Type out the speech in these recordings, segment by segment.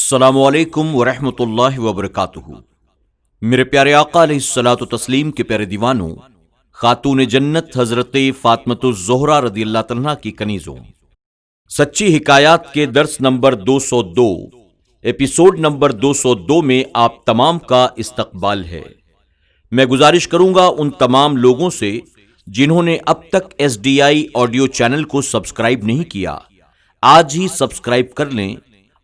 السلام علیکم ورحمۃ اللہ وبرکاتہ۔ میرے پیارے آقا علیہ الصلوۃ والتسلیم کے پیارے دیوانوں، خاتون جنت حضرت فاطمۃ الزہرا رضی اللہ عنہا کی کنیزوں، سچی حکایات کے درس نمبر 202 ایپیسوڈ نمبر 202 میں آپ تمام کا استقبال ہے۔ میں گزارش کروں گا ان تمام لوگوں سے جنہوں نے اب تک SDI آڈیو چینل کو سبسکرائب نہیں کیا، آج ہی سبسکرائب کر لیں۔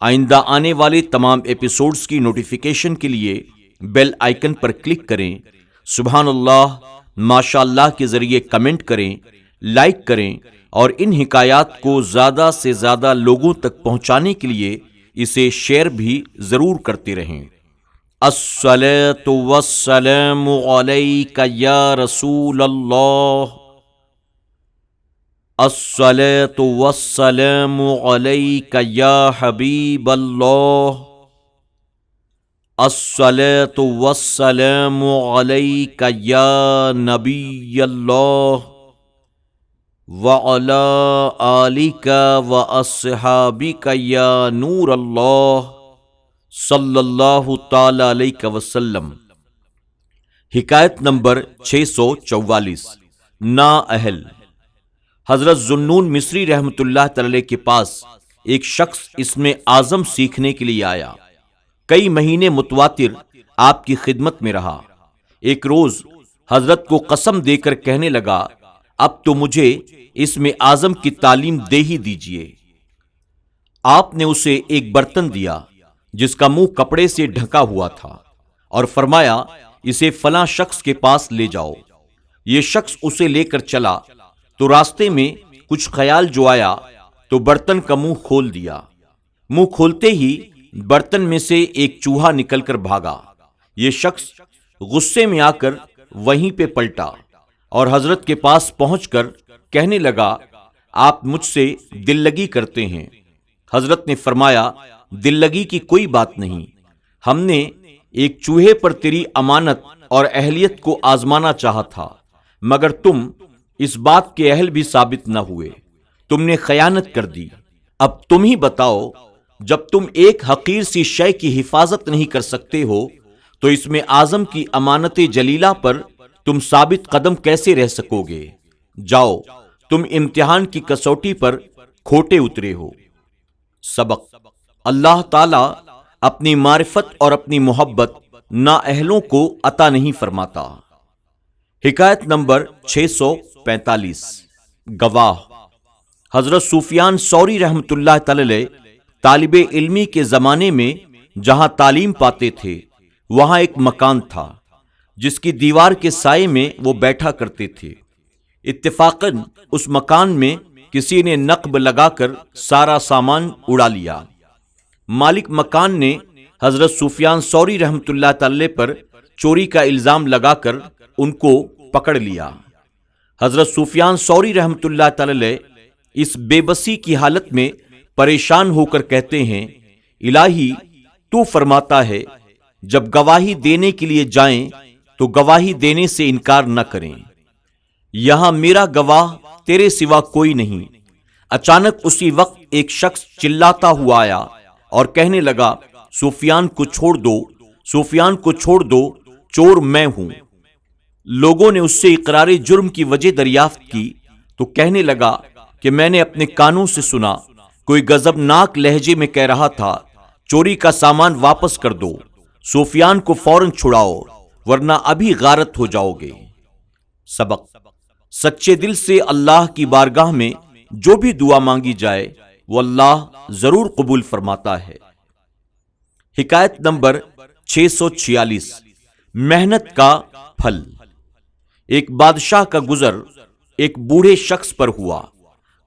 آئندہ آنے والے تمام ایپیسوڈز کی نوٹیفیکیشن کے لیے بیل آئیکن پر کلک کریں۔ سبحان اللہ، ماشاء اللہ کے ذریعے کمنٹ کریں، لائک کریں اور ان حکایات کو زیادہ سے زیادہ لوگوں تک پہنچانے کے لیے اسے شیئر بھی ضرور کرتے رہیں۔ الصلاۃ والسلام علیک یا رسول اللہ، الصلاۃ والسلام علیک یا حبیب اللہ، الصلاۃ والسلام علیک یا نبی اللہ، وعلی آلک واصحابک یا نور اللہ، صلی اللہ تعالی علیہ وسلم۔ حکایت نمبر 644، نااہل۔ حضرت ذوالنون مصری رحمۃ اللہ تعالی کے پاس ایک شخص اسم اعظم سیکھنے کے لیے آیا۔ کئی مہینے متواتر آپ کی خدمت میں رہا۔ ایک روز حضرت کو قسم دے کر کہنے لگا، اب تو مجھے اسم اعظم کی تعلیم دے ہی دیجیے۔ آپ نے اسے ایک برتن دیا جس کا منہ کپڑے سے ڈھکا ہوا تھا اور فرمایا، اسے فلاں شخص کے پاس لے جاؤ۔ یہ شخص اسے لے کر چلا تو راستے میں کچھ خیال جو آیا تو برتن کا منہ کھول دیا۔ منہ کھولتے ہی برتن میں سے ایک چوہا نکل کر بھاگا۔ یہ شخص غصے میں آ کر وہیں پہ پلٹا اور حضرت کے پاس پہنچ کر کہنے لگا، آپ مجھ سے دل لگی کرتے ہیں۔ حضرت نے فرمایا، دل لگی کی کوئی بات نہیں، ہم نے ایک چوہے پر تیری امانت اور اہلیت کو آزمانا چاہا تھا، مگر تم اس بات کے اہل بھی ثابت نہ ہوئے، تم نے خیانت کر دی۔ اب تم ہی بتاؤ، جب تم ایک حقیر سی شے کی حفاظت نہیں کر سکتے ہو تو اس میں اعظم کی امانت جلیلہ پر تم ثابت قدم کیسے رہ سکو گے؟ جاؤ، تم امتحان کی کسوٹی پر کھوٹے اترے ہو۔ سبق: اللہ تعالی اپنی معرفت اور اپنی محبت نااہلوں کو عطا نہیں فرماتا۔ حکایت نمبر 645، گواہ۔ حضرت سفیان ثوری رحمۃ اللہ تعالی طالب علمی کے زمانے میں جہاں تعلیم پاتے تھے وہاں ایک مکان تھا جس کی دیوار کے سائے میں وہ بیٹھا کرتے تھے۔ اتفاقاً اس مکان میں کسی نے نقب لگا کر سارا سامان اڑا لیا۔ مالک مکان نے حضرت سفیان ثوری رحمۃ اللہ تعالی پر چوری کا الزام لگا کر ان کو پکڑ لیا۔ حضرت سفیان ثوری رحمۃ اللہ تعالی اس بے بسی کی حالت میں پریشان ہو کر کہتے ہیں، الہی تو فرماتا ہے جب گواہی دینے کے لیے جائیں تو گواہی دینے سے انکار نہ کریں، یہاں میرا گواہ تیرے سوا کوئی نہیں۔ اچانک اسی وقت ایک شخص چلاتا ہوا آیا اور کہنے لگا، سفیان کو چھوڑ دو، سفیان کو چھوڑ دو، چور میں ہوں۔ لوگوں نے اس سے اقرار جرم کی وجہ دریافت کی تو کہنے لگا کہ میں نے اپنے کانوں سے سنا، کوئی غضبناک لہجے میں کہہ رہا تھا، چوری کا سامان واپس کر دو، سفیان کو فوراً چھڑاؤ ورنہ ابھی غارت ہو جاؤ گے۔ سبق: سچے دل سے اللہ کی بارگاہ میں جو بھی دعا مانگی جائے وہ اللہ ضرور قبول فرماتا ہے۔ حکایت نمبر 646، محنت کا پھل۔ ایک بادشاہ کا گزر ایک بوڑھے شخص پر ہوا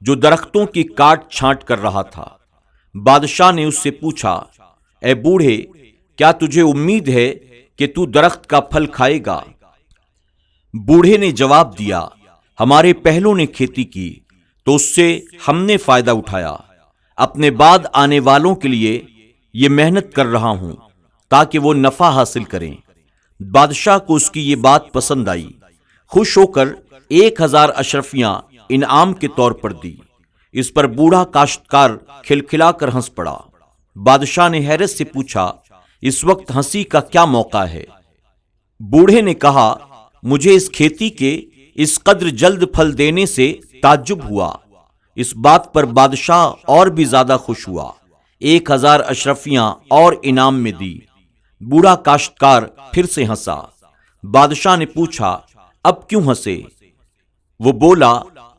جو درختوں کی کاٹ چھانٹ کر رہا تھا۔ بادشاہ نے اس سے پوچھا، اے بوڑھے، کیا تجھے امید ہے کہ تو درخت کا پھل کھائے گا؟ بوڑھے نے جواب دیا، ہمارے پہلوں نے کھیتی کی تو اس سے ہم نے فائدہ اٹھایا، اپنے بعد آنے والوں کے لیے یہ محنت کر رہا ہوں تاکہ وہ نفع حاصل کریں۔ بادشاہ کو اس کی یہ بات پسند آئی، خوش ہو کر 1000 اشرفیاں انعام کے طور پر دی۔ اس پر بوڑھا کاشتکار کھلکھلا کر ہنس پڑا۔ بادشاہ نے حیرت سے پوچھا، اس وقت ہنسی کا کیا موقع ہے؟ بوڑھے نے کہا، مجھے اس کھیتی کے اس قدر جلد پھل دینے سے تعجب ہوا۔ اس بات پر بادشاہ اور بھی زیادہ خوش ہوا، 1000 اشرفیاں اور انعام میں دی۔ بوڑھا کاشتکار پھر سے ہنسا۔ بادشاہ نے پوچھا، اب کیوں ہنسے؟ وہ بولا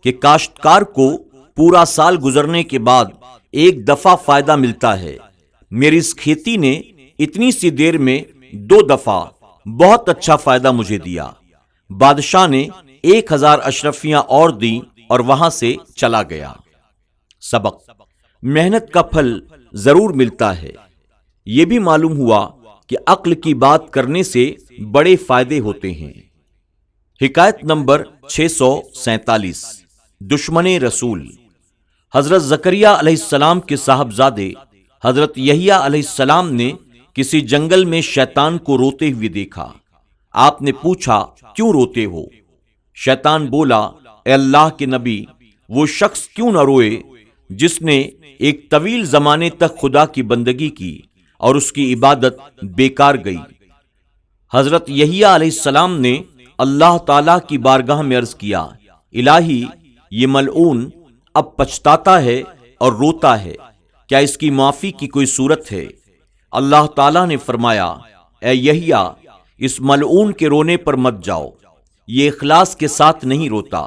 کہ کاشتکار کو پورا سال گزرنے کے بعد ایک دفعہ فائدہ ملتا ہے، میری اس کھیتی نے اتنی سی دیر میں 2 دفعہ بہت اچھا فائدہ مجھے دیا۔ بادشاہ نے 1000 اشرفیاں اور دیں اور وہاں سے چلا گیا۔ سبق: محنت کا پھل ضرور ملتا ہے۔ یہ بھی معلوم ہوا کہ عقل کی بات کرنے سے بڑے فائدے ہوتے ہیں۔ حکایت نمبر 647 دشمن رسول۔ حضرت زکریا علیہ السلام کے صاحبزادے حضرت یحییٰ علیہ السلام نے کسی جنگل میں شیطان کو روتے ہوئے دیکھا۔ آپ نے پوچھا، کیوں روتے ہو؟ شیطان بولا، اے اللہ کے نبی، وہ شخص کیوں نہ روئے جس نے ایک طویل زمانے تک خدا کی بندگی کی اور اس کی عبادت بیکار گئی۔ حضرت یحییٰ علیہ السلام نے اللہ تعالیٰ کی بارگاہ میں عرض کیا، الہی، یہ ملعون اب پچھتاتا ہے اور روتا ہے، کیا اس کی معافی کی کوئی صورت ہے؟ اللہ تعالیٰ نے فرمایا، اے یحییٰ، اس ملعون کے رونے پر مت جاؤ، یہ اخلاص کے ساتھ نہیں روتا،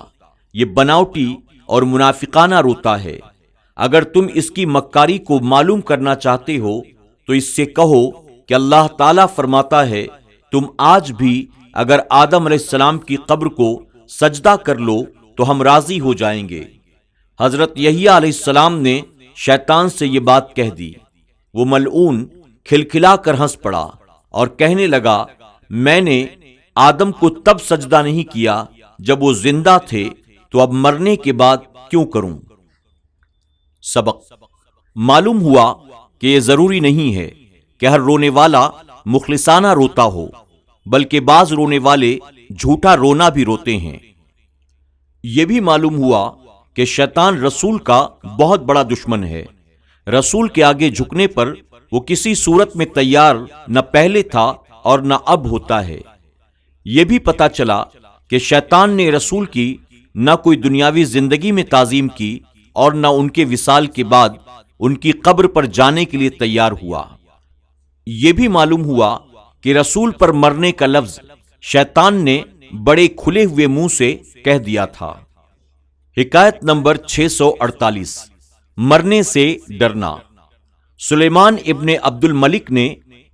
یہ بناوٹی اور منافقانہ روتا ہے۔ اگر تم اس کی مکاری کو معلوم کرنا چاہتے ہو تو اس سے کہو کہ اللہ تعالیٰ فرماتا ہے، تم آج بھی اگر آدم علیہ السلام کی قبر کو سجدہ کر لو تو ہم راضی ہو جائیں گے۔ حضرت یحییٰ علیہ السلام نے شیطان سے یہ بات کہہ دی۔ وہ ملعون کھلکھلا کر ہنس پڑا اور کہنے لگا، میں نے آدم کو تب سجدہ نہیں کیا جب وہ زندہ تھے، تو اب مرنے کے بعد کیوں کروں؟ سبق: معلوم ہوا کہ یہ ضروری نہیں ہے کہ ہر رونے والا مخلصانہ روتا ہو، بلکہ بعض رونے والے جھوٹا رونا بھی روتے ہیں۔ یہ بھی معلوم ہوا کہ شیطان رسول کا بہت بڑا دشمن ہے۔ رسول کے آگے جھکنے پر وہ کسی صورت میں تیار نہ پہلے تھا اور نہ اب ہوتا ہے۔ یہ بھی پتا چلا کہ شیطان نے رسول کی نہ کوئی دنیاوی زندگی میں تعظیم کی اور نہ ان کے وصال کے بعد ان کی قبر پر جانے کے لیے تیار ہوا۔ یہ بھی معلوم ہوا کہ رسول پر مرنے کا لفظ شیطان نے بڑے کھلے ہوئے منہ سے کہہ دیا تھا۔ حکایت نمبر 648 مرنے سے ڈرنا۔ سلیمان ابن عبد الملک نے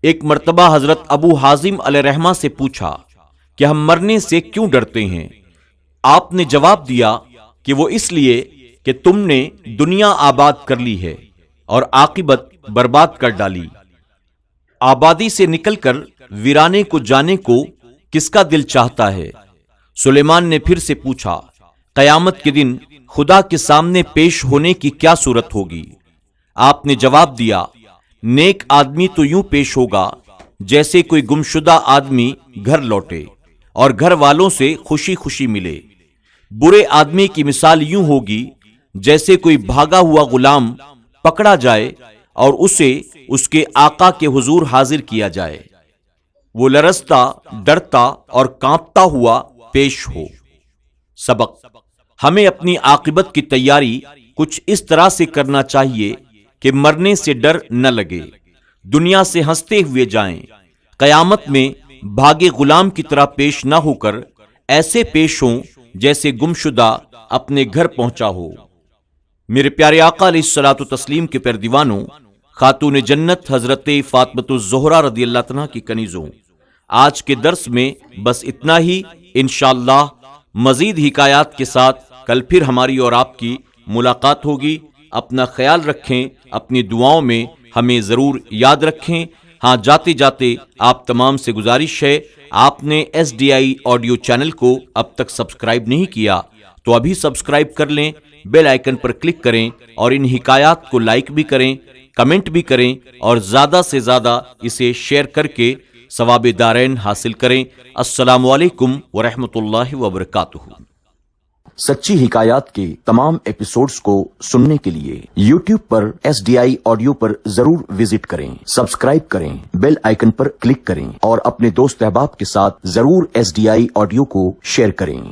ایک مرتبہ حضرت ابو حازم علیہ رحمہ سے پوچھا کہ ہم مرنے سے کیوں ڈرتے ہیں؟ آپ نے جواب دیا کہ وہ اس لیے کہ تم نے دنیا آباد کر لی ہے اور عاقبت برباد کر ڈالی۔ آبادی سے نکل کر ویرانے کو جانے کو کس کا دل چاہتا ہے؟ سلیمان نے پھر سے پوچھا، قیامت کے دن خدا کے سامنے پیش ہونے کی کیا صورت ہوگی؟ آپ نے جواب دیا، نیک آدمی تو یوں پیش ہوگا جیسے کوئی گمشدہ آدمی گھر لوٹے اور گھر والوں سے خوشی خوشی ملے۔ برے آدمی کی مثال یوں ہوگی جیسے کوئی بھاگا ہوا غلام پکڑا جائے اور اسے اس کے آقا کے حضور حاضر کیا جائے، وہ لرزتا، ڈرتا اور کانپتا ہوا پیش ہو۔ سبق: ہمیں اپنی عاقبت کی تیاری کچھ اس طرح سے کرنا چاہیے کہ مرنے سے ڈر نہ لگے، دنیا سے ہنستے ہوئے جائیں، قیامت میں بھاگے غلام کی طرح پیش نہ ہو کر ایسے پیش ہوں جیسے گمشدہ اپنے گھر پہنچا ہو۔ میرے پیارے آقا علیہ الصلوۃ والتسلیم کے پیارے دیوانوں، خاتون جنت حضرت فاطمۃ الزہرا رضی اللہ عنہا کی کنیزوں، آج کے درس میں بس اتنا ہی۔ انشاءاللہ مزید حکایات کے ساتھ کل پھر ہماری اور آپ کی ملاقات ہوگی۔ اپنا خیال رکھیں، اپنی دعاؤں میں ہمیں ضرور یاد رکھیں۔ ہاں، جاتے جاتے آپ تمام سے گزارش ہے، آپ نے SDI آڈیو چینل کو اب تک سبسکرائب نہیں کیا تو ابھی سبسکرائب کر لیں، بیل آئیکن پر کلک کریں اور ان حکایات کو لائک بھی کریں، کمنٹ بھی کریں اور زیادہ سے زیادہ اسے شیئر کر کے ثواب دارین حاصل کریں۔ السلام علیکم ورحمۃ اللہ وبرکاتہ۔ سچی حکایات کے تمام ایپیسوڈز کو سننے کے لیے YouTube پر SDI آڈیو پر ضرور وزٹ کریں، سبسکرائب کریں، بیل آئیکن پر کلک کریں اور اپنے دوست احباب کے ساتھ ضرور SDI آڈیو کو شیئر کریں۔